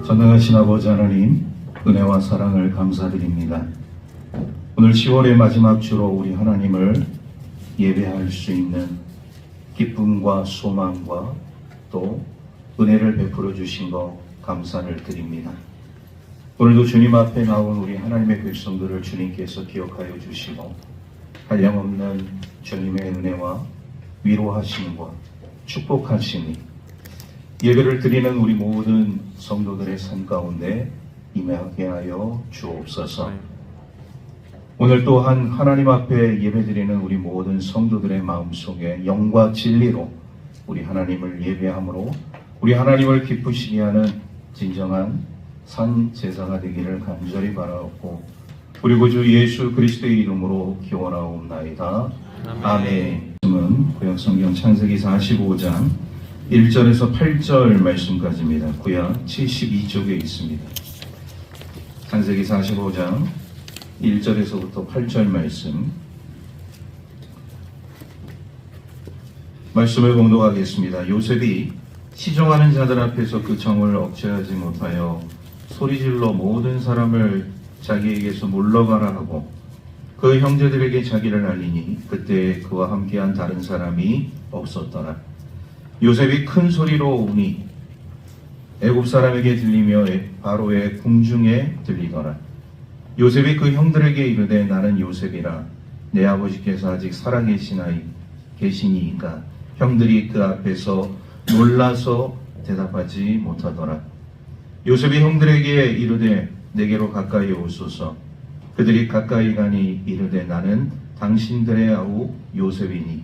전능하신 아버지 하나님, 은혜와 사랑을 감사드립니다. 오늘 10월의 마지막 주로 우리 하나님을 예배할 수 있는 기쁨과 소망과 또 은혜를 베풀어 주신 것 감사를 드립니다. 오늘도 주님 앞에 나온 우리 하나님의 백성들을 주님께서 기억하여 주시고 한량없는 주님의 은혜와 위로하심과 축복하심이 예배를 드리는 우리 모든 성도들의 삶 가운데 임하게 하여 주옵소서. 오늘 또한 하나님 앞에 예배드리는 우리 모든 성도들의 마음속에 영과 진리로 우리 하나님을 예배함으로 우리 하나님을 기쁘시게 하는 진정한 산 제사가 되기를 간절히 바라옵고 우리 구주 예수 그리스도의 이름으로 기원하옵나이다. 아멘. 지금은 구약성경 창세기 45장 1절에서 8절 말씀까지입니다. 구약 72쪽에 있습니다. 창세기 45장 1절에서부터 8절 말씀을 공독하겠습니다. 요셉이 시종하는 자들 앞에서 그 정을 억제하지 못하여 소리질러 모든 사람을 자기에게서 물러가라 하고 그 형제들에게 자기를 알리니 그때 그와 함께한 다른 사람이 없었더라. 요셉이 큰 소리로 우니 애굽 사람에게 들리며 바로의 궁중에 들리더라. 요셉이 그 형들에게 이르되 나는 요셉이라 내 아버지께서 아직 살아계시니이까 형들이 그 앞에서 놀라서 대답하지 못하더라. 요셉이 형들에게 이르되 내게로 가까이 오소서. 그들이 가까이 가니 이르되 나는 당신들의 아우 요셉이니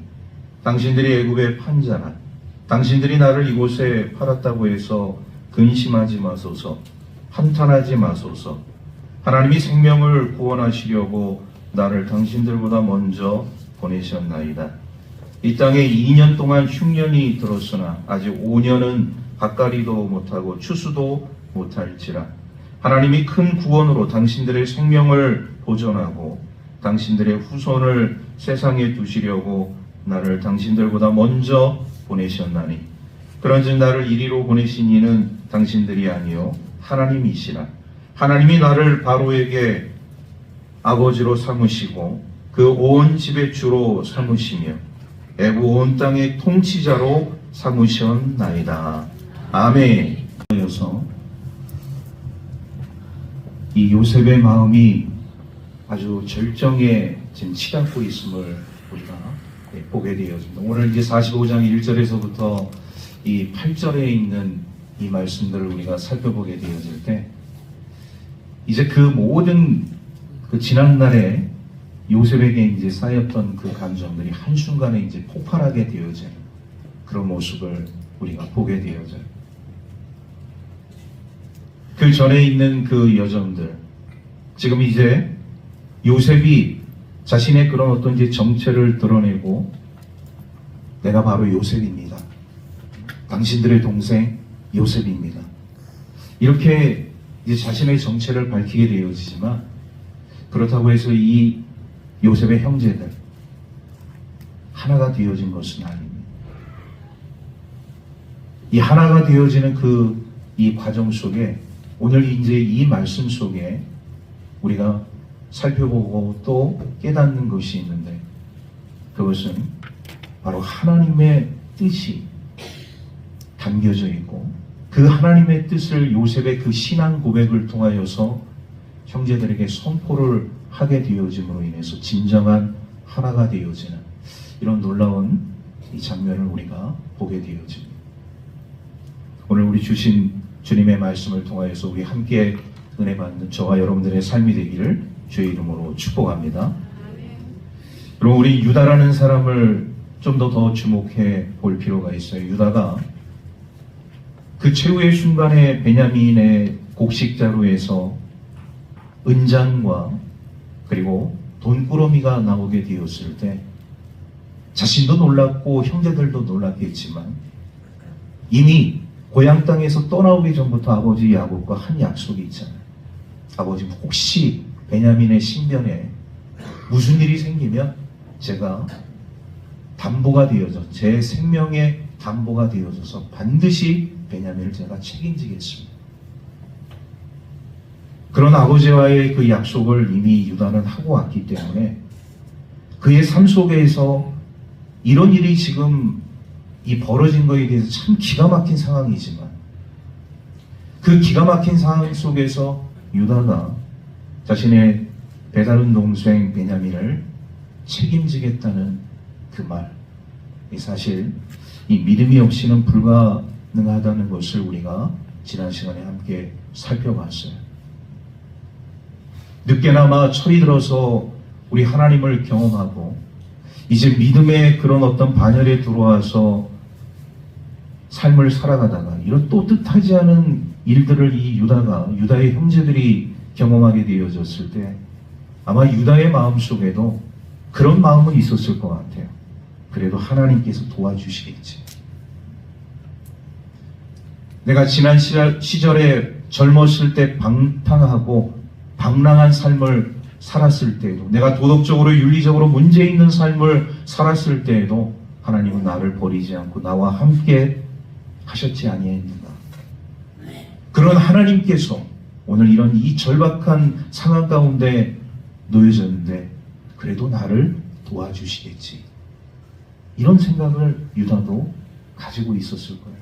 당신들이 애굽의 판자라. 당신들이 나를 이곳에 팔았다고 해서 근심하지 마소서. 한탄하지 마소서. 하나님이 생명을 구원하시려고 나를 당신들보다 먼저 보내셨나이다. 이 땅에 2년 동안 흉년이 들었으나 아직 5년은 가까리도 못하고 추수도 못할지라. 하나님이 큰 구원으로 당신들의 생명을 보존하고 당신들의 후손을 세상에 두시려고 나를 당신들보다 먼저 보내셨나니 그런즉 나를 이리로 보내신 이는 당신들이 아니요 하나님이시라. 하나님이 나를 바로에게 아버지로 삼으시고 그 온 집의 주로 삼으시며 애굽 온 땅의 통치자로 삼으셨나이다. 아멘. 그래서 이 요셉의 마음이 아주 절정에 지금 치닫고 있음을 우리가 보게 되었습니다. 오늘 이제 45장 1절에서부터 이 8절에 있는 이 말씀들을 우리가 살펴보게 되어질 때 이제 그 모든 그 지난날에 요셉에게 이제 쌓였던 그 감정들이 한순간에 이제 폭발하게 되어진 그런 모습을 우리가 보게 되어져요. 그 전에 있는 그 여정들, 지금 이제 요셉이 자신의 그런 어떤 이제 정체를 드러내고 내가 바로 요셉입니다. 당신들의 동생 요셉입니다. 이렇게 이제 자신의 정체를 밝히게 되어지지만 그렇다고 해서 이 요셉의 형제들 하나가 되어진 것은 아닙니다. 이 하나가 되어지는 이 과정 속에 오늘 이제 이 말씀 속에 우리가 살펴보고 또 깨닫는 것이 있는데 그것은 바로 하나님의 뜻이 담겨져 있고 그 하나님의 뜻을 요셉의 그 신앙 고백을 통하여서 형제들에게 선포를 하게 되어짐으로 인해서 진정한 하나가 되어지는 이런 놀라운 이 장면을 우리가 보게 되어집니다. 오늘 우리 주신 주님의 말씀을 통하여서 우리 함께 은혜 받는 저와 여러분들의 삶이 되기를 주의 이름으로 축복합니다. 그럼 우리 유다라는 사람을 좀 더 주목해 볼 필요가 있어요. 유다가 그 최후의 순간에 베냐민의 곡식자루에서 은장과 그리고 돈꾸러미가 나오게 되었을 때 자신도 놀랐고 형제들도 놀랐겠지만 이미 고향 땅에서 떠나오기 전부터 아버지 야곱과 한 약속이 있잖아요. 아버지 혹시 베냐민의 신변에 무슨 일이 생기면 제가 담보가 되어져 제 생명의 담보가 되어져서 반드시 베냐민을 제가 책임지겠습니다. 그런 아버지와의 그 약속을 이미 유다는 하고 왔기 때문에 그의 삶 속에서 이런 일이 지금 이 벌어진 거에 대해서 참 기가 막힌 상황이지만 그 기가 막힌 상황 속에서 유다가 자신의 배다른 동생 베냐민을 책임지겠다는 그 말, 사실 이 믿음이 없이는 불가능하다는 것을 우리가 지난 시간에 함께 살펴봤어요. 늦게나마 철이 들어서 우리 하나님을 경험하고 이제 믿음의 그런 어떤 반열에 들어와서 삶을 살아가다가 이런 또 뜻하지 않은 일들을 이 유다의 형제들이 경험하게 되어졌을 때 아마 유다의 마음 속에도 그런 마음은 있었을 것 같아요. 그래도 하나님께서 도와주시겠지. 내가 지난 시절에 젊었을 때 방탕하고 방랑한 삶을 살았을 때에도, 내가 도덕적으로 윤리적으로 문제 있는 삶을 살았을 때에도 하나님은 나를 버리지 않고 나와 함께 하셨지 아니했는가. 그런 하나님께서 오늘 이런 이 절박한 상황 가운데 놓여졌는데 그래도 나를 도와주시겠지. 이런 생각을 유다도 가지고 있었을 거예요.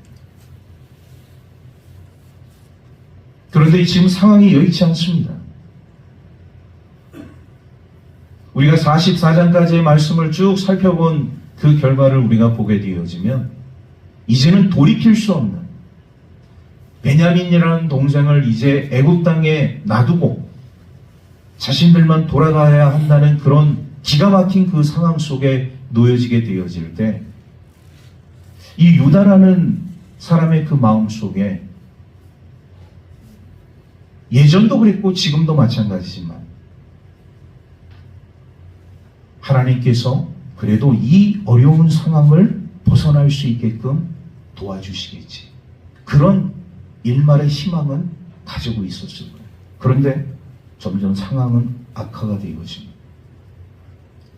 그런데 지금 상황이 여의치 않습니다. 우리가 44장까지의 말씀을 쭉 살펴본 그 결과를 우리가 보게 되어지면 이제는 돌이킬 수 없는 베냐민이라는 동생을 이제 애굽 땅에 놔두고 자신들만 돌아가야 한다는 그런 기가 막힌 그 상황 속에 놓여지게 되어질 때 이 유다라는 사람의 그 마음 속에 예전도 그랬고 지금도 마찬가지지만 하나님께서 그래도 이 어려운 상황을 벗어날 수 있게끔 도와주시겠지. 그런 일말의 희망은 가지고 있었을 거예요. 그런데 점점 상황은 악화가 되어집니다.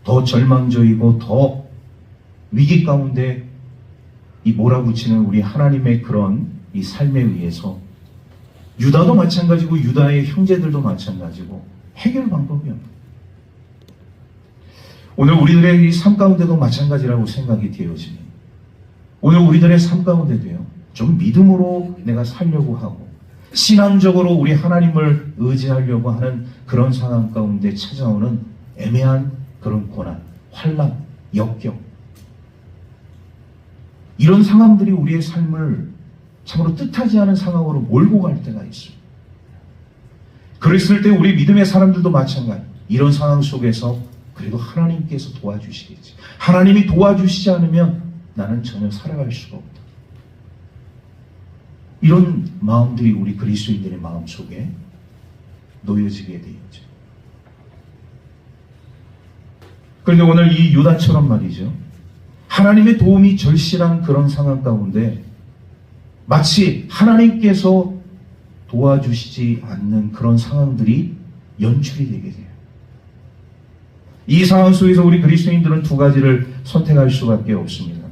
더 절망적이고 더 위기 가운데 이 몰아붙이는 우리 하나님의 그런 이 삶에 의해서 유다도 마찬가지고 유다의 형제들도 마찬가지고 해결 방법이 없는. 오늘 우리들의 이 삶 가운데도 마찬가지라고 생각이 되어집니다. 오늘 우리들의 삶 가운데도요, 좀 믿음으로 내가 살려고 하고 신앙적으로 우리 하나님을 의지하려고 하는 그런 상황 가운데 찾아오는 애매한 그런 고난, 환난, 역경, 이런 상황들이 우리의 삶을 참으로 뜻하지 않은 상황으로 몰고 갈 때가 있어요. 그랬을 때 우리 믿음의 사람들도 마찬가지. 이런 상황 속에서 그래도 하나님께서 도와주시겠지. 하나님이 도와주시지 않으면 나는 전혀 살아갈 수가 없다. 이런 마음들이 우리 그리스도인들의 마음 속에 놓여지게 되었죠. 그런데 오늘 이 유다처럼 말이죠. 하나님의 도움이 절실한 그런 상황 가운데 마치 하나님께서 도와주시지 않는 그런 상황들이 연출이 되게 돼요. 이 상황 속에서 우리 그리스도인들은 두 가지를 선택할 수밖에 없습니다.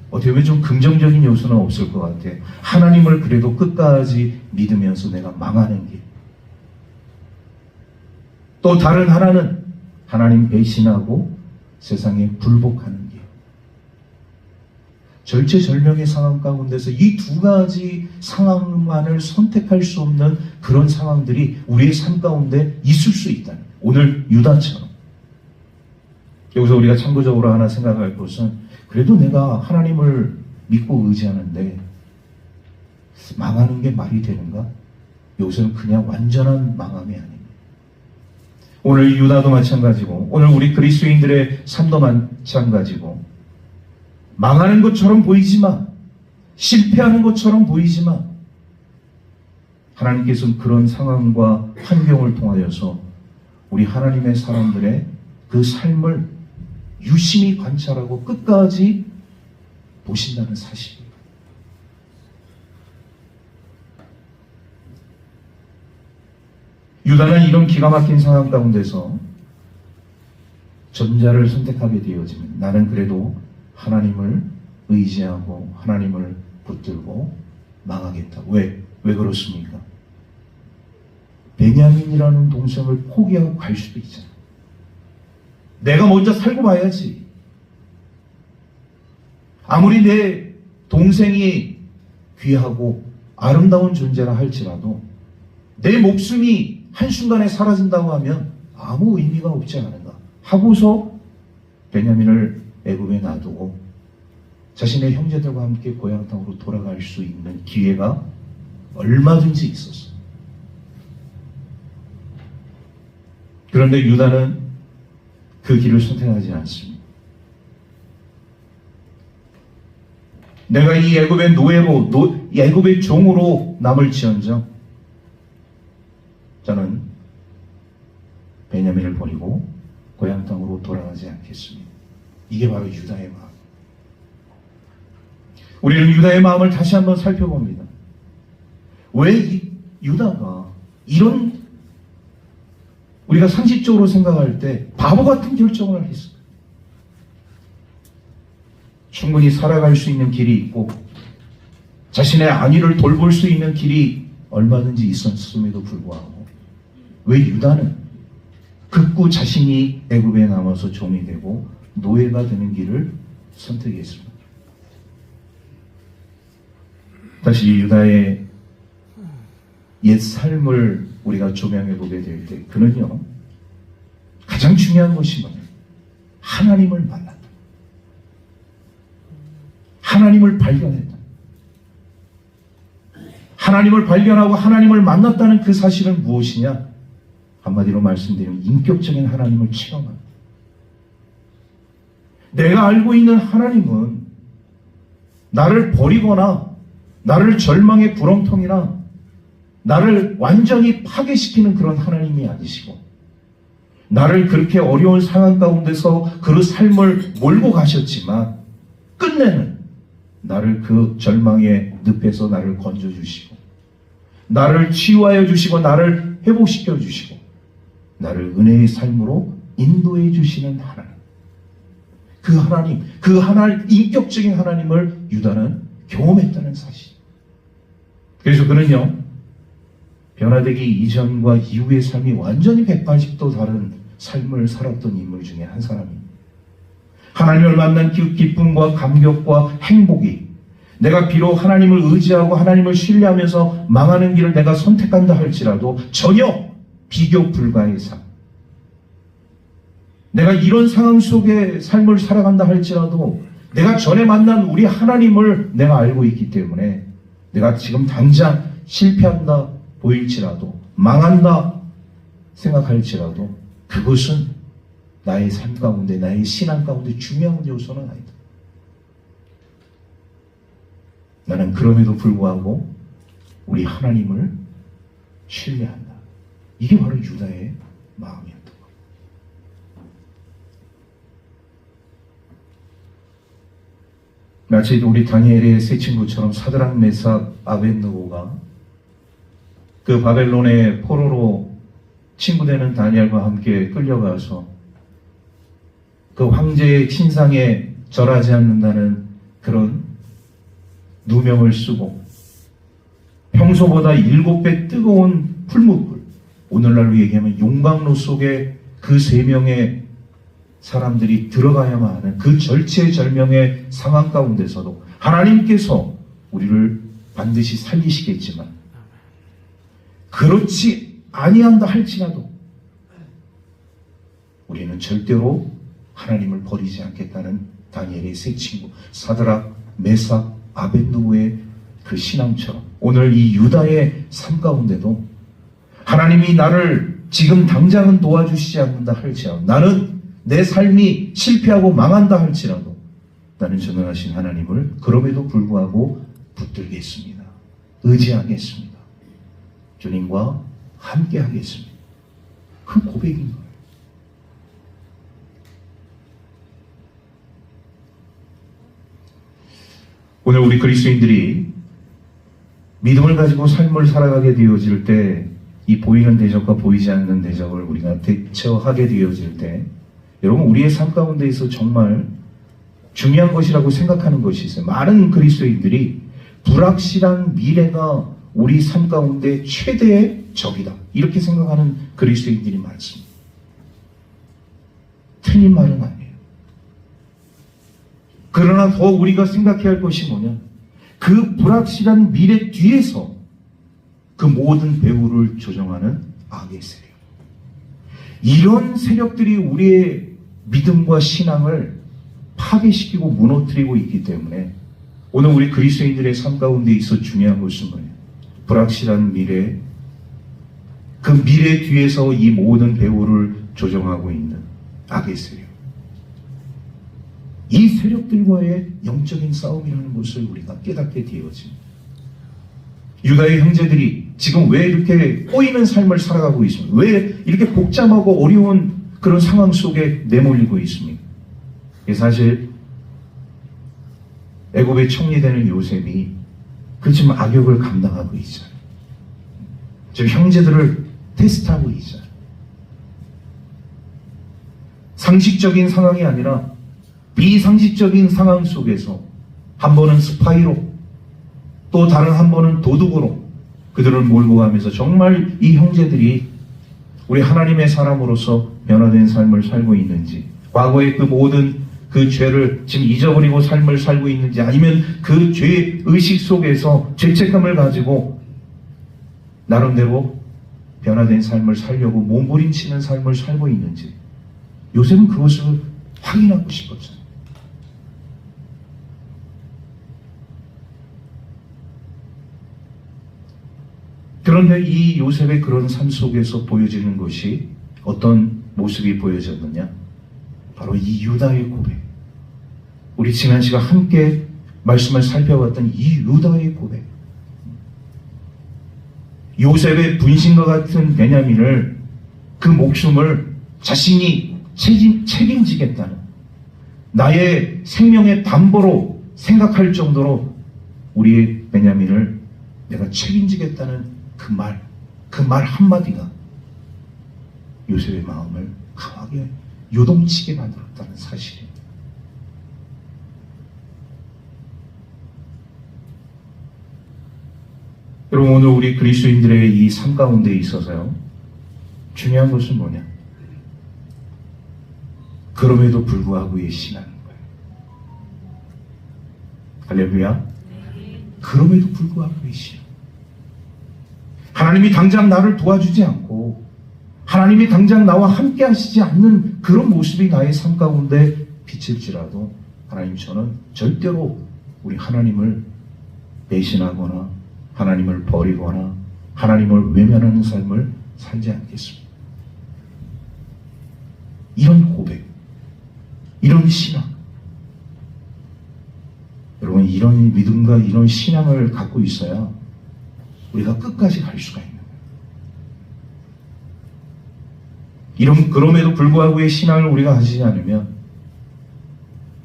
어떻게 보면 좀 긍정적인 요소는 없을 것 같아요. 하나님을 그래도 끝까지 믿으면서 내가 망하는 길. 또 다른 하나는 하나님 배신하고 세상에 불복하는 길. 절체절명의 상황 가운데서 이 두 가지 상황만을 선택할 수 없는 그런 상황들이 우리의 삶 가운데 있을 수 있다는, 오늘 유다처럼. 여기서 우리가 참고적으로 하나 생각할 것은, 그래도 내가 하나님을 믿고 의지하는데 망하는 게 말이 되는가? 여기서는 그냥 완전한 망함이 아닙니다. 오늘 유다도 마찬가지고 오늘 우리 그리스도인들의 삶도 마찬가지고, 망하는 것처럼 보이지만, 실패하는 것처럼 보이지만 하나님께서는 그런 상황과 환경을 통하여서 우리 하나님의 사람들의 그 삶을 유심히 관찰하고 끝까지 보신다는 사실입니다. 유다는 이런 기가 막힌 상황 가운데서 전자를 선택하게 되어지면, 나는 그래도 하나님을 의지하고 하나님을 붙들고 망하겠다. 왜 그렇습니까? 베냐민이라는 동생을 포기하고 갈 수도 있잖아. 내가 먼저 살고 봐야지. 아무리 내 동생이 귀하고 아름다운 존재라 할지라도 내 목숨이 한순간에 사라진다고 하면 아무 의미가 없지 않은가 하고서 베냐민을 애굽에 놔두고 자신의 형제들과 함께 고향 땅으로 돌아갈 수 있는 기회가 얼마든지 있었어. 그런데 유다는 그 길을 선택하지 않습니다. 내가 이 애굽의 노예로, 애굽의 종으로 남을지언정 저는 베냐민을 버리고 고향 땅으로 돌아가지 않겠습니다. 이게 바로 유다의 마음. 우리는 유다의 마음을 다시 한번 살펴봅니다. 왜 유다가 이런 우리가 상식적으로 생각할 때 바보 같은 결정을 했을까? 충분히 살아갈 수 있는 길이 있고 자신의 안위를 돌볼 수 있는 길이 얼마든지 있었음에도 불구하고 왜 유다는 극구 자신이 애굽에 남아서 종이 되고 노예가 되는 길을 선택했습니다. 다시 유다의 옛 삶을 우리가 조명해 보게 될 때 그는요 가장 중요한 것이 뭐냐, 하나님을 만났다. 하나님을 발견했다. 하나님을 발견하고 하나님을 만났다는 그 사실은 무엇이냐? 한마디로 말씀드리면 인격적인 하나님을 체험한다. 내가 알고 있는 하나님은 나를 버리거나 나를 절망의 구렁텅이나 나를 완전히 파괴시키는 그런 하나님이 아니시고 나를 그렇게 어려운 상황 가운데서 그 삶을 몰고 가셨지만 끝내는 나를 그 절망의 늪에서 나를 건져주시고 나를 치유하여 주시고 나를 회복시켜 주시고 나를 은혜의 삶으로 인도해 주시는 하나님, 그 하나님, 인격적인 하나님을 유다는 경험했다는 사실. 그래서 그는요 변화되기 이전과 이후의 삶이 완전히 180도 다른 삶을 살았던 인물 중에 한 사람입니다. 하나님을 만난 그 기쁨과 감격과 행복이 내가 비록 하나님을 의지하고 하나님을 신뢰하면서 망하는 길을 내가 선택한다 할지라도 전혀 비교 불가의 삶. 내가 이런 상황 속에 삶을 살아간다 할지라도 내가 전에 만난 우리 하나님을 내가 알고 있기 때문에 내가 지금 당장 실패한다 보일지라도 망한다 생각할지라도 그것은 나의 삶 가운데 나의 신앙 가운데 중요한 요소는 아니다. 나는 그럼에도 불구하고 우리 하나님을 신뢰한다. 이게 바로 유다의 마음이었던 거예요. 마치 우리 다니엘의 세 친구처럼 사드락, 메삭, 아벳느고가 그 바벨론의 포로로 친구되는 다니엘과 함께 끌려가서 그 황제의 신상에 절하지 않는다는 그런 누명을 쓰고 평소보다 7배 뜨거운 풀무불, 오늘날로 얘기하면 용광로 속에 그 3명의 사람들이 들어가야만 하는 그 절체절명의 상황 가운데서도 하나님께서 우리를 반드시 살리시겠지만 그렇지 아니한다 할지라도 우리는 절대로 하나님을 버리지 않겠다는 다니엘의 세 친구 사드락, 메삭, 아벳느고의 그 신앙처럼 오늘 이 유다의 삶 가운데도 하나님이 나를 지금 당장은 도와주시지 않는다 할지라도 나는 내 삶이 실패하고 망한다 할지라도 나는 전능하신 하나님을 그럼에도 불구하고 붙들겠습니다. 의지하겠습니다. 주님과 함께 하겠습니다. 그 고백인 거예요. 오늘 우리 그리스도인들이 믿음을 가지고 삶을 살아가게 되어질 때 이 보이는 대적과 보이지 않는 대적을 우리가 대처하게 되어질 때 여러분 우리의 삶 가운데에서 정말 중요한 것이라고 생각하는 것이 있어요. 많은 그리스도인들이 불확실한 미래가 우리 삶 가운데 최대의 적이다. 이렇게 생각하는 그리스도인들이 많습니다. 틀린 말은 아니에요. 그러나 더 우리가 생각해야 할 것이 뭐냐? 그 불확실한 미래 뒤에서 그 모든 배후를 조정하는 악의 세력. 이런 세력들이 우리의 믿음과 신앙을 파괴시키고 무너뜨리고 있기 때문에 오늘 우리 그리스도인들의 삶 가운데 있어 중요한 것은 뭐예요? 불확실한 미래, 그 미래 뒤에서 이 모든 배후를 조정하고 있는 악의 세력. 이 세력들과의 영적인 싸움이라는 것을 우리가 깨닫게 되어집니다. 유다의 형제들이 지금 왜 이렇게 꼬이는 삶을 살아가고 있습니까? 왜 이렇게 복잡하고 어려운 그런 상황 속에 내몰리고 있습니까? 사실 애굽에 총리되는 요셉이 그 지금 악역을 감당하고 있어요. 지금 형제들을 테스트하고 있어요. 상식적인 상황이 아니라 비상식적인 상황 속에서 한 번은 스파이로 또 다른 한 번은 도둑으로 그들을 몰고 가면서 정말 이 형제들이 우리 하나님의 사람으로서 변화된 삶을 살고 있는지, 과거의 그 모든 그 죄를 지금 잊어버리고 삶을 살고 있는지, 아니면 그 죄 의식 속에서 죄책감을 가지고 나름대로 변화된 삶을 살려고 몸부림치는 삶을 살고 있는지, 요셉은 그것을 확인하고 싶었어요. 그런데 이 요셉의 그런 삶 속에서 보여지는 것이 어떤 모습이 보여졌느냐? 바로 이 유다의 고백. 우리 지난 시간 함께 말씀을 살펴봤던 이 유다의 고백. 요셉의 분신과 같은 베냐민을, 그 목숨을 자신이 책임지겠다는, 나의 생명의 담보로 생각할 정도로 우리의 베냐민을 내가 책임지겠다는 그 말 한마디가 요셉의 마음을 강하게 요동치게 만들었다는 사실입니다. 여러분, 오늘 우리 그리스도인들의 이 삶 가운데 있어서요, 중요한 것은 뭐냐? 그럼에도 불구하고의 신앙인 거예요. 할렐루야. 그럼에도 불구하고의 신앙. 하나님이 당장 나를 도와주지 않고 하나님이 당장 나와 함께 하시지 않는 그런 모습이 나의 삶 가운데 비칠지라도, 하나님, 저는 절대로 우리 하나님을 배신하거나 하나님을 버리거나 하나님을 외면하는 삶을 살지 않겠습니다. 이런 고백, 이런 신앙, 여러분, 이런 믿음과 이런 신앙을 갖고 있어야 우리가 끝까지 갈 수가 있는 거예요. 이런, 그럼에도 불구하고의 신앙을 우리가 가지지 않으면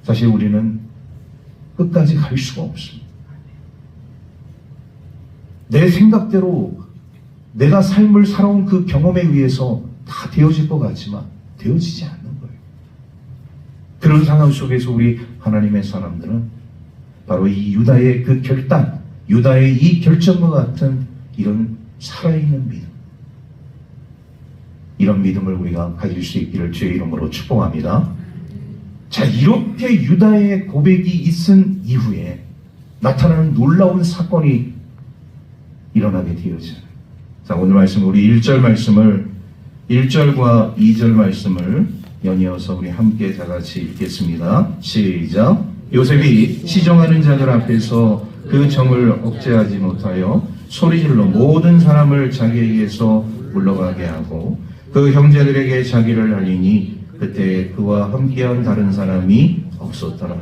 사실 우리는 끝까지 갈 수가 없습니다. 내 생각대로 내가 삶을 살아온 그 경험에 의해서 다 되어질 것 같지만 되어지지 않는 거예요. 그런 상황 속에서 우리 하나님의 사람들은 바로 이 유다의 그 결단, 유다의 이 결정과 같은 이런 살아있는 믿음, 이런 믿음을 우리가 가질 수 있기를 주의 이름으로 축복합니다. 자, 이렇게 유다의 고백이 있은 이후에 나타나는 놀라운 사건이 일어나게 되어져요. 자, 오늘 말씀, 우리 1절 말씀을, 1절과 2절 말씀을 연이어서 우리 함께 다 같이 읽겠습니다. 시작. 요셉이 시정하는 자들 앞에서 그 정을 억제하지 못하여 소리질러 모든 사람을 자기에게서 물러가게 하고 그 형제들에게 자기를 알리니 그때 그와 함께한 다른 사람이 없었더라.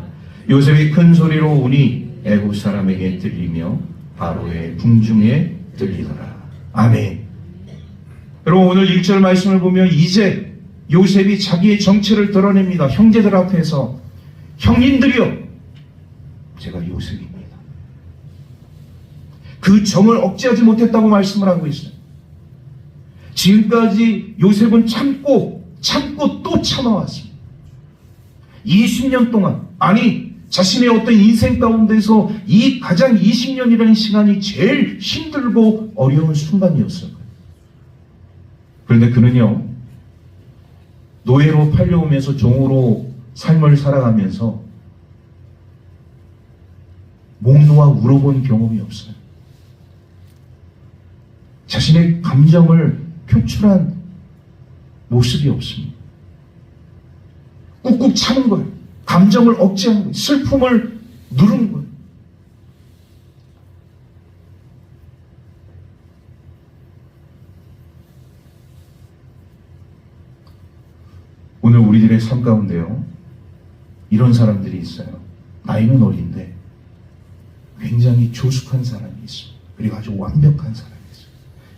요셉이 큰 소리로 우니 애굽 사람에게 들리며 바로의 궁중에 들리더라. 아멘. 여러분, 오늘 1절 말씀을 보면 이제 요셉이 자기의 정체를 드러냅니다. 형제들 앞에서, 형님들이여, 제가 요셉입니다. 그 정을 억제하지 못했다고 말씀을 하고 있어요. 지금까지 요셉은 참고 또 참아왔습니다. 20년 동안, 아니 자신의 어떤 인생 가운데서 이 가장 20년이라는 시간이 제일 힘들고 어려운 순간이었어요. 그런데 그는요, 노예로 팔려오면서 종으로 삶을 살아가면서 목 놓아 울어본 경험이 없어요. 자신의 감정을 표출한 모습이 없습니다. 꾹꾹 참은 거예요. 감정을 억제한 거예요. 슬픔을 누른 거예요. 오늘 우리들의 삶 가운데요, 이런 사람들이 있어요. 나이는 어린데 굉장히 조숙한 사람이 있어요. 그리고 아주 완벽한 사람이 있어요.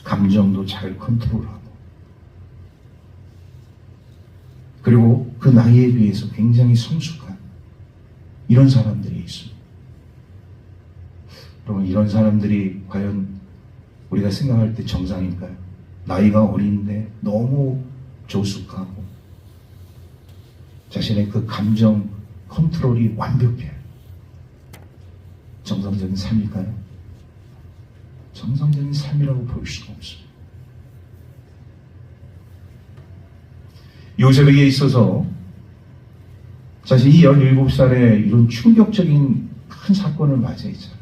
감정도 잘 컨트롤하고, 그리고 그 나이에 비해서 굉장히 성숙한 이런 사람들이 있습니다. 여러분, 이런 사람들이 과연 우리가 생각할 때 정상일까요? 나이가 어린데 너무 조숙하고 자신의 그 감정 컨트롤이 완벽해요. 정상적인 삶일까요? 정상적인 삶이라고 볼 수가 없습니다. 요셉에게 있어서 자신이 17살에 이런 충격적인 큰 사건을 맞이했잖아요.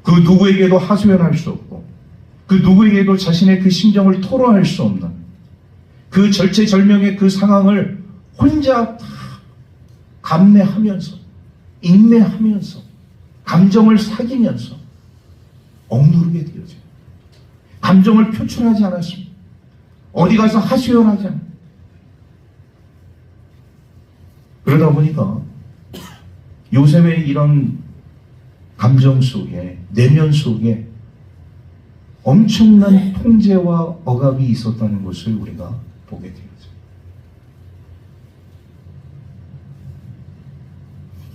그 누구에게도 하소연할 수 없고, 그 누구에게도 자신의 그 심정을 토로할 수 없는 그 절체절명의 그 상황을 혼자 다 감내하면서, 인내하면서, 감정을 사귀면서 억누르게 되어져요. 감정을 표출하지 않았습니다. 어디 가서 하소연하지 않아요. 그러다 보니까 요셉의 이런 감정 속에, 내면 속에 엄청난 통제와 억압이 있었다는 것을 우리가 보게 되죠.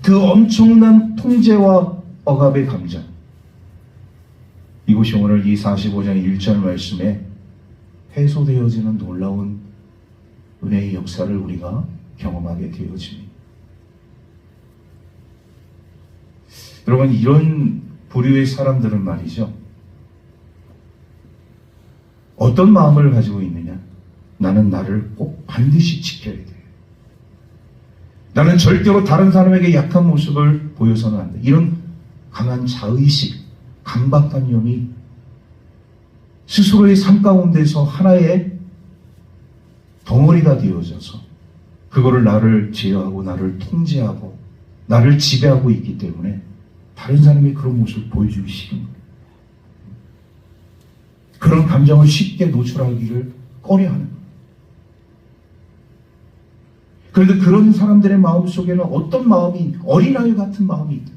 그 엄청난 통제와 억압의 감정, 이것이 오늘 이 45장 1절 말씀에 해소되어지는 놀라운 은혜의 역사를 우리가 경험하게 되어집니다. 여러분, 이런 부류의 사람들은 말이죠, 어떤 마음을 가지고 있느냐? 나는 나를 꼭 반드시 지켜야 돼. 나는 절대로 다른 사람에게 약한 모습을 보여서는 안 돼. 이런 강한 자의식, 강박관념이 스스로의 삶 가운데서 하나의 덩어리가 되어져서 그거를 나를 제어하고 나를 통제하고 나를 지배하고 있기 때문에 다른 사람이 그런 모습을 보여주기 싫은 거예요. 그런 감정을 쉽게 노출하기를 꺼려하는 거예요. 그런데 그런 사람들의 마음 속에는 어떤 마음이, 어린아이 같은 마음이 있다.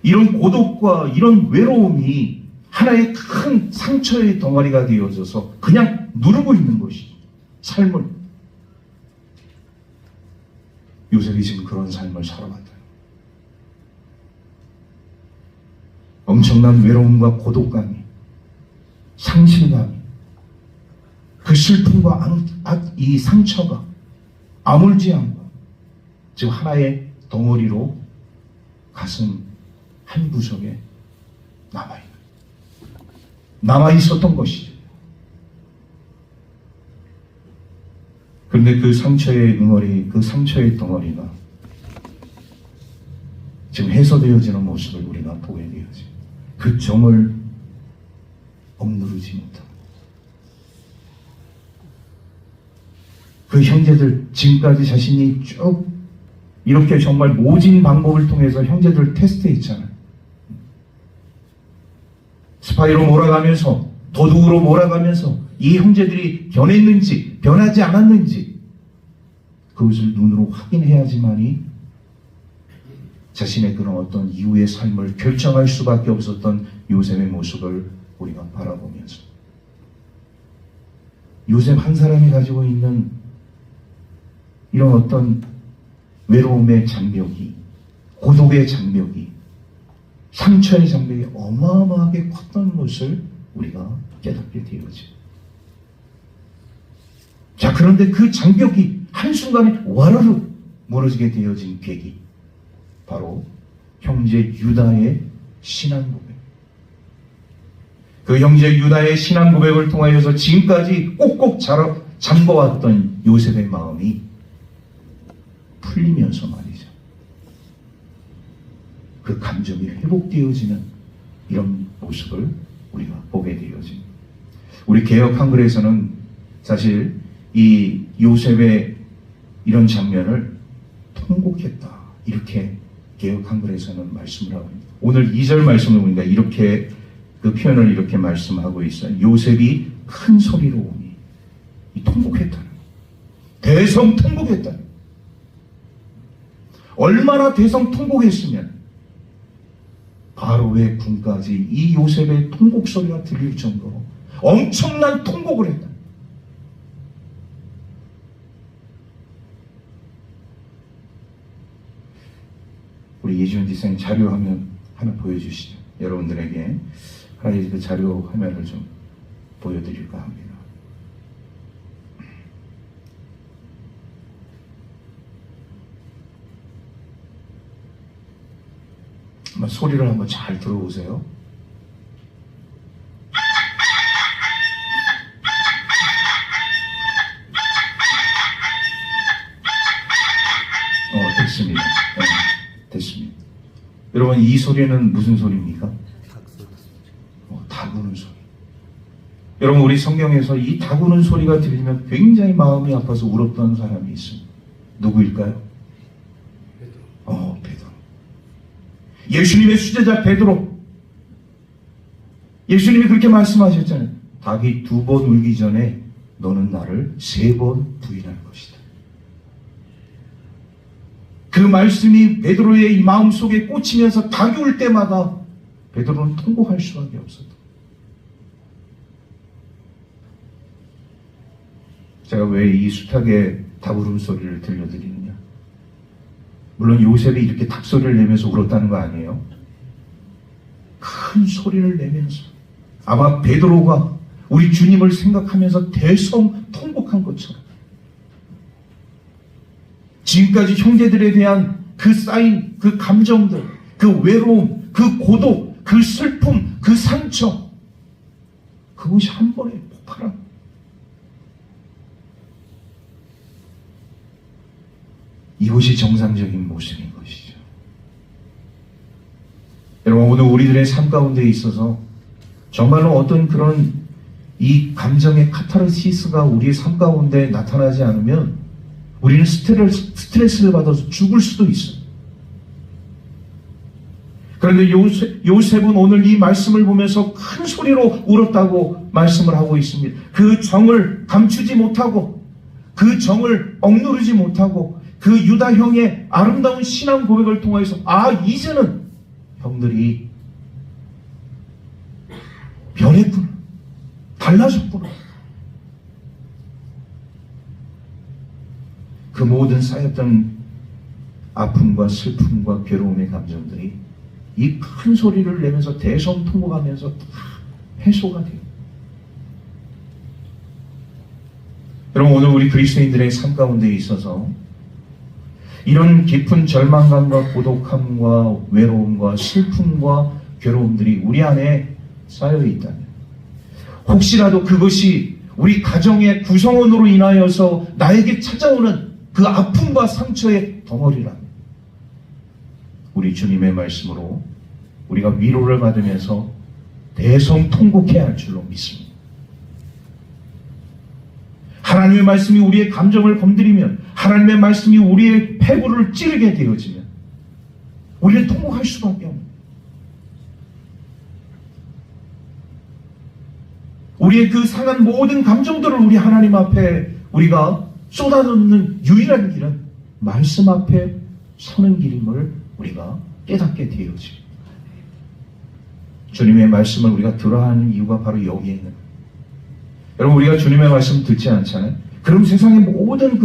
이런 고독과 이런 외로움이 하나의 큰 상처의 덩어리가 되어져서 그냥 누르고 있는 것이 삶을. 요셉이 지금 그런 삶을 살아왔다. 엄청난 외로움과 고독감이, 상실감이, 그 슬픔과 이 상처가 아물지 않고 지금 하나의 덩어리로 가슴 한 구석에 남아있었던 것이죠. 그런데 그 상처의 응어리, 그 상처의 덩어리가 지금 해소되어지는 모습을 우리가 보게 되어지. 그 정을 억누르지 못하고, 그 형제들, 지금까지 자신이 쭉 이렇게 정말 모진 방법을 통해서 형제들 테스트했잖아요. 스파이로 몰아가면서, 도둑으로 몰아가면서 이 형제들이 변했는지 변하지 않았는지 그것을 눈으로 확인해야지만이 자신의 그런 어떤 이후의 삶을 결정할 수밖에 없었던 요셉의 모습을 우리가 바라보면서, 요셉 한 사람이 가지고 있는 이런 어떤 외로움의 장벽이, 고독의 장벽이, 상처의 장벽이 어마어마하게 컸던 것을 우리가 깨닫게 되어지. 자, 그런데 그 장벽이 한순간에 와르르 무너지게 되어진 계기, 바로 형제 유다의 신앙 고백. 그 형제 유다의 신앙 고백을 통하여서 지금까지 꼭꼭 잠궈왔던 요셉의 마음이 풀리면서 말이죠, 그 감정이 회복되어지는 이런 모습을 우리가 보게 되어집니다. 우리 개역 한글에서는 사실 이 요셉의 이런 장면을 통곡했다, 이렇게 개역 한글에서는 말씀을 하고 있습니다. 오늘 2절 말씀을 보니까 이렇게 그 표현을 이렇게 말씀하고 있어요. 요셉이 큰 소리로 오니, 이 통곡했다는, 대성 통곡했다는. 얼마나 대성 통곡했으면 바로의 궁까지 이 요셉의 통곡 소리가 들릴 정도로 엄청난 통곡을 했다. 우리 이지훈 지사님 자료 화면 하나 보여주시죠. 여러분들에게 하나의 그 자료 화면을 좀 보여드릴까 합니다. 한번 소리를 한번 잘 들어보세요. 됐습니다. 네, 됐습니다. 여러분, 이 소리는 무슨 소리입니까? 닭 우는 소리. 여러분, 우리 성경에서 이 닭 우는 소리가 들리면 굉장히 마음이 아파서 울었던 사람이 있습니다. 누구일까요? 베드로. 예수님의 수제자 베드로. 예수님이 그렇게 말씀하셨잖아요. 닭이 2번 울기 전에 너는 나를 3번 부인할 것이다. 그 말씀이 베드로의 이 마음속에 꽂히면서 닭이 울 때마다 베드로는 통곡할 수밖에 없었다. 제가 왜 이 숱하게 닭 울음소리를 들려드리느냐? 물론 요셉이 이렇게 닭소리를 내면서 울었다는 거 아니에요. 큰 소리를 내면서 아마 베드로가 우리 주님을 생각하면서 대성 통곡한 것처럼 지금까지 형제들에 대한 그 쌓인 그 감정들, 그 외로움, 그 고독, 그 슬픔, 그 상처, 그것이 한 번에 폭발한, 이것이 정상적인 모습인 것이죠. 여러분, 오늘 우리들의 삶 가운데 있어서 정말로 어떤 그런 이 감정의 카타르시스가 우리의 삶 가운데 나타나지 않으면 우리는 스트레스를 받아서 죽을 수도 있어요. 그런데 요셉은 오늘 이 말씀을 보면서 큰 소리로 울었다고 말씀을 하고 있습니다. 그 정을 감추지 못하고, 그 정을 억누르지 못하고, 그 유다 형의 아름다운 신앙 고백을 통해서 이제는 형들이 변했구나, 달라졌구나. 그 모든 쌓였던 아픔과 슬픔과 괴로움의 감정들이 이 큰 소리를 내면서 대성통곡하면서 다 해소가 돼요. 여러분, 오늘 우리 그리스도인들의 삶 가운데 있어서 이런 깊은 절망감과 고독함과 외로움과 슬픔과 괴로움들이 우리 안에 쌓여 있다면, 혹시라도 그것이 우리 가정의 구성원으로 인하여서 나에게 찾아오는 그 아픔과 상처의 덩어리라면, 우리 주님의 말씀으로 우리가 위로를 받으면서 대성통곡해야 할 줄로 믿습니다. 하나님의 말씀이 우리의 감정을 건드리면, 하나님의 말씀이 우리의 폐부를 찌르게 되어지면 우리는 통곡할 수밖에 없는, 우리의 그 상한 모든 감정들을 우리 하나님 앞에 우리가 쏟아놓는 유일한 길은 말씀 앞에 서는 길임을 우리가 깨닫게 되어집니다. 주님의 말씀을 우리가 들어야 하는 이유가 바로 여기에 있는 거예요. 여러분, 우리가 주님의 말씀 듣지 않잖아요. 그럼 세상의 모든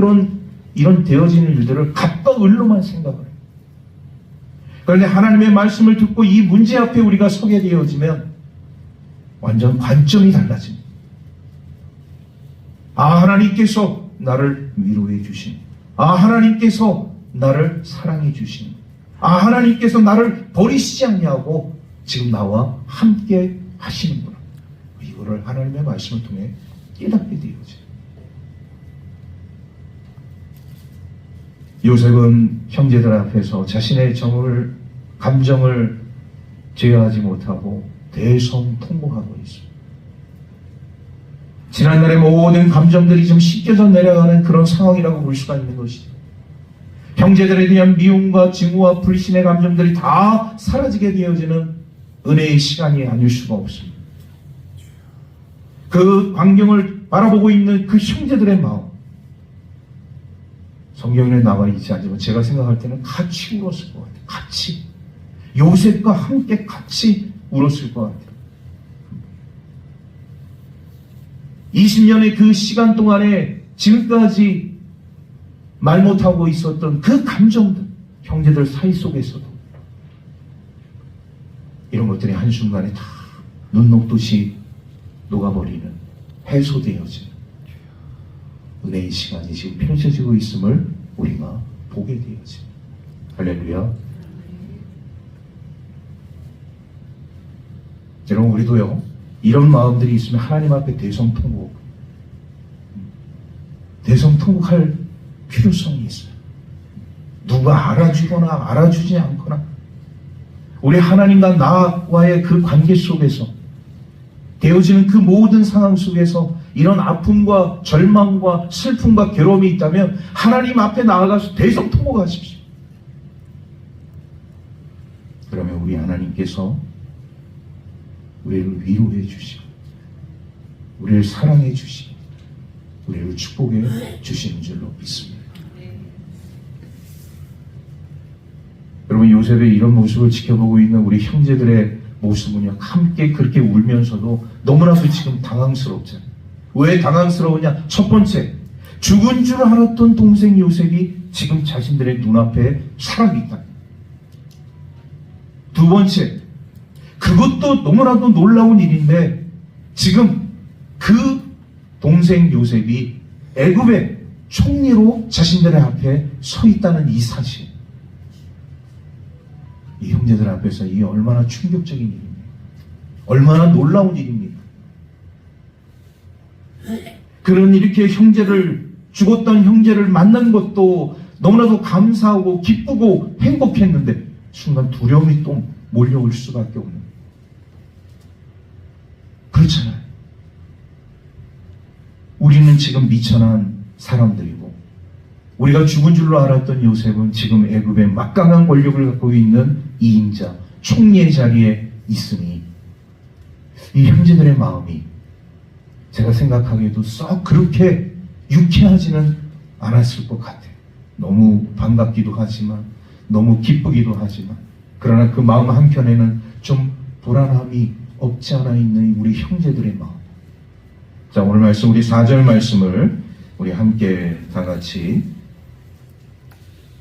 이런 되어지는 일들을 값과 을로만 생각을 해요. 그런데 하나님의 말씀을 듣고 이 문제 앞에 우리가 서게 되어지면 완전 관점이 달라집니다. 하나님께서 나를 위로해 주신, 하나님께서 나를 사랑해 주신, 하나님께서 나를 버리시지 않냐고 지금 나와 함께 하시는구나. 이거를 하나님의 말씀을 통해 깨닫게 되어져요. 요셉은 형제들 앞에서 자신의 감정을 제어하지 못하고 대성통곡하고 있습니다. 지난날의 모든 감정들이 좀 씻겨져 내려가는 그런 상황이라고 볼 수가 있는 것이죠. 형제들에 대한 미움과 증오와 불신의 감정들이 다 사라지게 되어지는 은혜의 시간이 아닐 수가 없습니다. 그 광경을 바라보고 있는 그 형제들의 마음, 성경에 나와 있지 않지만 제가 생각할 때는 같이 울었을 것 같아요. 같이. 요셉과 함께 같이 울었을 것 같아요. 20년의 그 시간 동안에 지금까지 말 못하고 있었던 그 감정들, 형제들 사이 속에서도 이런 것들이 한순간에 다 눈 녹듯이 녹아버리는, 해소되어지는 은혜의 시간이 지금 펼쳐지고 있음을 우리가 보게 되어집니다. 할렐루야. 여러분, 우리도요, 이런 마음들이 있으면 하나님 앞에 대성통곡할 필요성이 있어요. 누가 알아주거나 알아주지 않거나 우리 하나님과 나와의 그 관계 속에서 되어지는 그 모든 상황 속에서 이런 아픔과 절망과 슬픔과 괴로움이 있다면 하나님 앞에 나아가서 대성통곡하십시오. 그러면 우리 하나님께서 우리를 위로해 주시고 우리를 사랑해 주시고 우리를 축복해 주시는 줄로 믿습니다. 여러분, 요셉의 이런 모습을 지켜보고 있는 우리 형제들의 모습은요, 함께 그렇게 울면서도 너무나도 지금 당황스럽잖아요. 왜 당황스러우냐? 첫 번째, 죽은 줄 알았던 동생 요셉이 지금 자신들의 눈앞에 살아있다. 두 번째, 그것도 너무나도 놀라운 일인데 지금 그 동생 요셉이 애굽의 총리로 자신들의 앞에 서 있다는 이 사실, 이 형제들 앞에서 이게 얼마나 충격적인 일입니까? 얼마나 놀라운 일입니까? 그런 이렇게 죽었던 형제를 만난 것도 너무나도 감사하고 기쁘고 행복했는데 순간 두려움이 또 몰려올 수밖에 없는, 그렇잖아요. 우리는 지금 미천한 사람들이고 우리가 죽은 줄로 알았던 요셉은 지금 애굽의 막강한 권력을 갖고 있는 이인자, 총리의 자리에 있으니 이 형제들의 마음이 제가 생각하기에도 썩 그렇게 유쾌하지는 않았을 것 같아요. 너무 반갑기도 하지만 너무 기쁘기도 하지만 그러나 그 마음 한켠에는 좀 불안함이 없지 않아 있는 우리 형제들의 마음. 자, 오늘 말씀, 우리 4절 말씀을 우리 함께 다 같이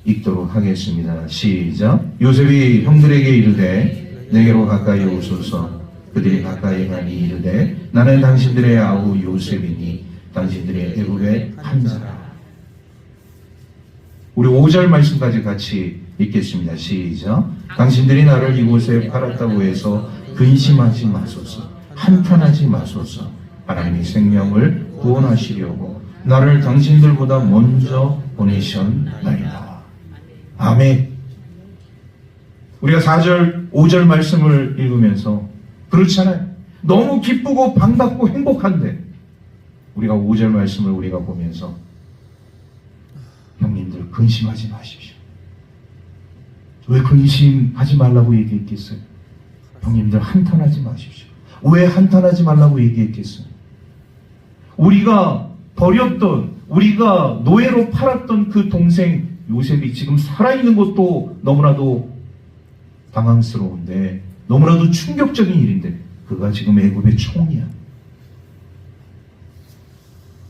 읽도록 하겠습니다. 시작. 요셉이 형들에게 이르되 내게로 가까이 오소서. 그들이 가까이 가니 이르되 나는 당신들의 아우 요셉이니 당신들의 애굽의 한 자라. 우리 5절 말씀까지 같이 읽겠습니다. 시작. 당신들이 나를 이곳에 팔았다고 해서 근심하지 마소서. 한탄하지 마소서. 하나님이 생명을 구원하시려고 나를 당신들보다 먼저 보내셨나이다. 아멘. 우리가 4절, 5절 말씀을 읽으면서 그렇잖아요. 너무 기쁘고 반갑고 행복한데 우리가 5절 말씀을 우리가 보면서 형님들 근심하지 마십시오. 왜 근심하지 말라고 얘기했겠어요? 형님들 한탄하지 마십시오. 왜 한탄하지 말라고 얘기했겠어요? 우리가 버렸던, 우리가 노예로 팔았던 그 동생 요셉이 지금 살아있는 것도 너무나도 당황스러운데 너무나도 충격적인 일인데 그가 지금 애굽의 총리야.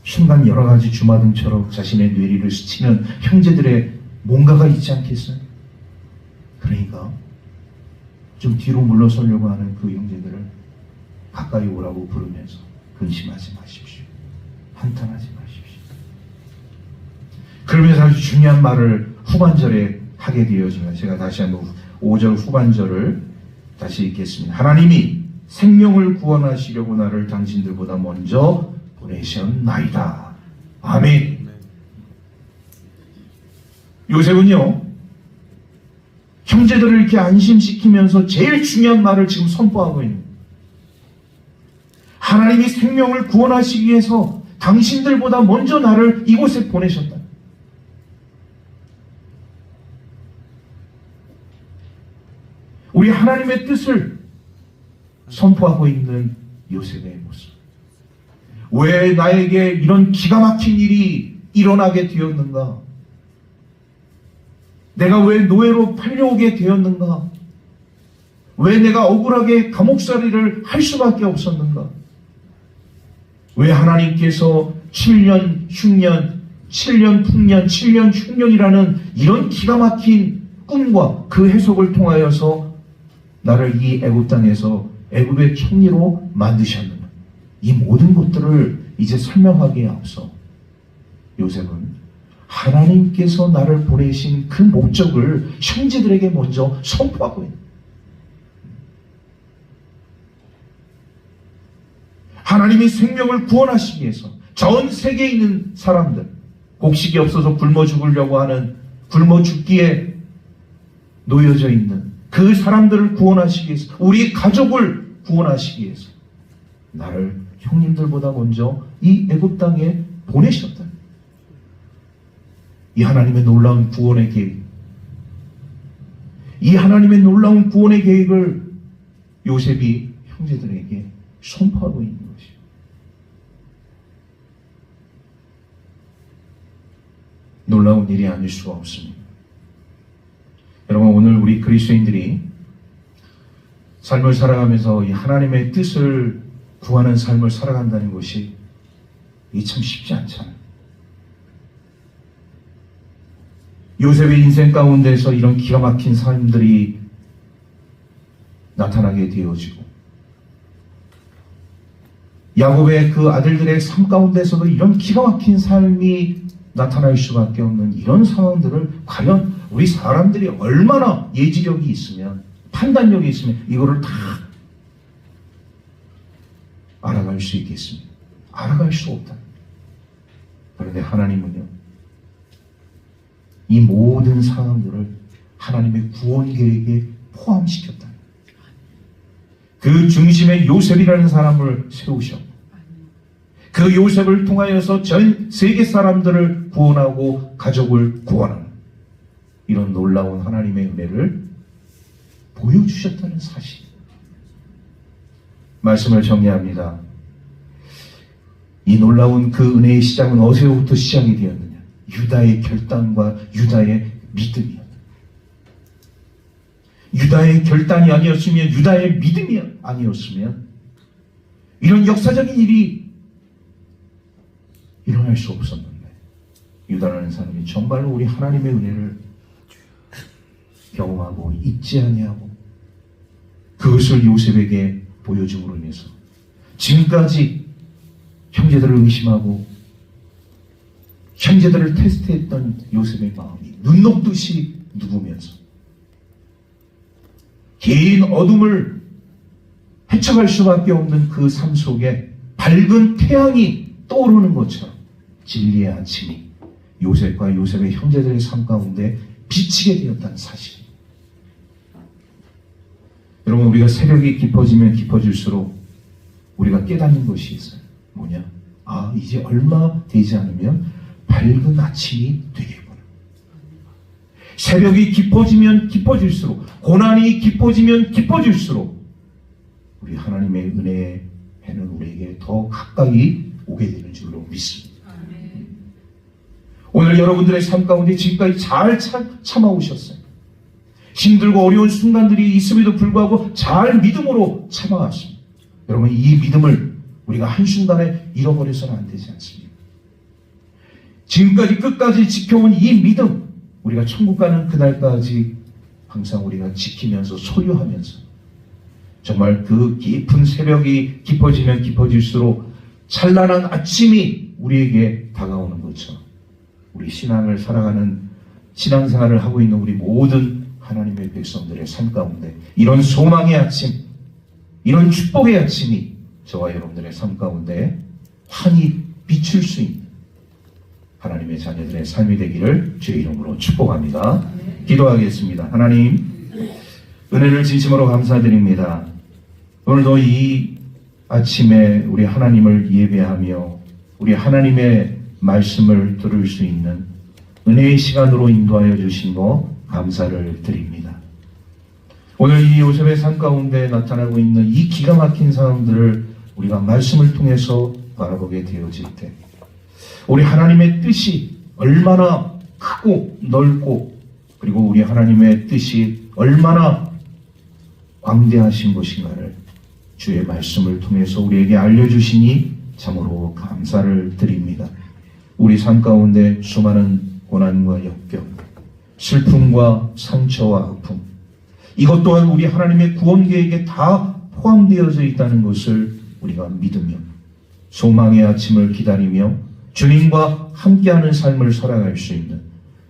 순간 여러 가지 주마등처럼 자신의 뇌리를 스치는 형제들의 뭔가가 있지 않겠어요? 그러니까 좀 뒤로 물러서려고 하는 그 형제들을 가까이 오라고 부르면서 근심하지 마십시오. 한탄하지 마십시오. 그러면서 아주 중요한 말을 후반절에 하게 되어집니다. 제가 다시 한번 5절 후반절을 다시 읽겠습니다. 하나님이 생명을 구원하시려고 나를 당신들보다 먼저 보내셨나이다. 아멘. 요셉은요, 형제들을 이렇게 안심시키면서 제일 중요한 말을 지금 선포하고 있는 거예요. 하나님이 생명을 구원하시기 위해서 당신들보다 먼저 나를 이곳에 보내셨다. 우리 하나님의 뜻을 선포하고 있는 요셉의 모습. 왜 나에게 이런 기가 막힌 일이 일어나게 되었는가? 내가 왜 노예로 팔려오게 되었는가? 왜 내가 억울하게 감옥살이를 할 수밖에 없었는가? 왜 하나님께서 7년 흉년, 7년 풍년, 7년 흉년이라는 이런 기가 막힌 꿈과 그 해석을 통하여서 나를 이 애굽 땅에서 애굽의 총리로 만드셨는가? 이 모든 것들을 이제 설명하기에 앞서 요셉은 하나님께서 나를 보내신 그 목적을 형제들에게 먼저 선포하고 있는, 하나님이 생명을 구원하시기 위해서 전 세계에 있는 사람들, 곡식이 없어서 굶어 죽으려고 하는, 굶어 죽기에 놓여져 있는 그 사람들을 구원하시기 위해서, 우리 가족을 구원하시기 위해서 나를 형님들보다 먼저 이 애굽 땅에 보내셨다. 이 하나님의 놀라운 구원의 계획, 이 하나님의 놀라운 구원의 계획을 요셉이 형제들에게 선포하고 있는 것이에요. 놀라운 일이 아닐 수가 없습니다. 여러분, 오늘 우리 그리스도인들이 삶을 살아가면서 이 하나님의 뜻을 구하는 삶을 살아간다는 것이 이게 참 쉽지 않잖아요. 요셉의 인생 가운데서 이런 기가 막힌 삶들이 나타나게 되어지고, 야곱의 그 아들들의 삶 가운데서도 이런 기가 막힌 삶이 나타날 수밖에 없는 이런 상황들을 과연 우리 사람들이 얼마나 예지력이 있으면, 판단력이 있으면 이거를 다 알아갈 수 있겠습니까? 알아갈 수 없다. 그런데 하나님은요, 이 모든 상황들을 하나님의 구원 계획에 포함시켰다. 그 중심에 요셉이라는 사람을 세우셨고, 그 요셉을 통하여서 전 세계 사람들을 구원하고 가족을 구원하는 이런 놀라운 하나님의 은혜를 보여주셨다는 사실. 말씀을 정리합니다. 이 놀라운 그 은혜의 시작은 어디서부터 시작이 되었느냐? 유다의 결단과 유다의 믿음이었다. 유다의 결단이 아니었으면, 유다의 믿음이 아니었으면 이런 역사적인 일이 일어날 수 없었는데, 유다라는 사람이 정말로 우리 하나님의 은혜를 경험하고 잊지 아니하고 그것을 요셉에게 보여줌으로 인해서 지금까지 형제들을 의심하고 형제들을 테스트했던 요셉의 마음이 눈 녹듯이 누우면서 긴 어둠을 헤쳐갈 수밖에 없는 그 삶 속에 밝은 태양이 떠오르는 것처럼 진리의 아침이 요셉과 요셉의 형제들의 삶 가운데 비치게 되었다는 사실. 여러분, 우리가 새벽이 깊어지면 깊어질수록 우리가 깨닫는 것이 있어요. 뭐냐? 아, 이제 얼마 되지 않으면 밝은 아침이 되겠구나. 새벽이 깊어지면 깊어질수록, 고난이 깊어지면 깊어질수록 우리 하나님의 은혜의 해는 우리에게 더 가까이 오게 되는 줄로 믿습니다. 오늘 여러분들의 삶 가운데 지금까지 잘 참아오셨어요. 힘들고 어려운 순간들이 있음에도 불구하고 잘 믿음으로 참아왔습니다. 여러분, 이 믿음을 우리가 한순간에 잃어버려서는 안 되지 않습니까? 지금까지 끝까지 지켜온 이 믿음, 우리가 천국 가는 그날까지 항상 우리가 지키면서 소유하면서 정말 그 깊은 새벽이 깊어지면 깊어질수록 찬란한 아침이 우리에게 다가오는 것처럼 우리 신앙을 살아가는 신앙생활을 하고 있는 우리 모든 하나님의 백성들의 삶 가운데 이런 소망의 아침, 이런 축복의 아침이 저와 여러분들의 삶 가운데 환히 비출 수 있는 하나님의 자녀들의 삶이 되기를 주의 이름으로 축복합니다. 기도하겠습니다. 하나님, 은혜를 진심으로 감사드립니다. 오늘도 이 아침에 우리 하나님을 예배하며 우리 하나님의 말씀을 들을 수 있는 은혜의 시간으로 인도하여 주신 거 감사를 드립니다. 오늘 이 요셉의 삶 가운데 나타나고 있는 이 기가 막힌 상황들을 우리가 말씀을 통해서 바라보게 되어질 때 우리 하나님의 뜻이 얼마나 크고 넓고 그리고 우리 하나님의 뜻이 얼마나 광대하신 것인가를 주의 말씀을 통해서 우리에게 알려주시니 참으로 감사를 드립니다. 우리 삶 가운데 수많은 고난과 역경, 슬픔과 상처와 아픔, 이것 또한 우리 하나님의 구원 계획에 다 포함되어져 있다는 것을 우리가 믿으며 소망의 아침을 기다리며 주님과 함께하는 삶을 살아갈 수 있는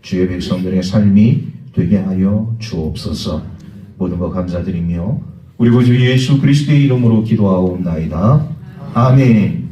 주의 백성들의 삶이 되게 하여 주옵소서. 모든 것 감사드리며 우리 구주 예수 그리스도의 이름으로 기도하옵나이다. 아멘.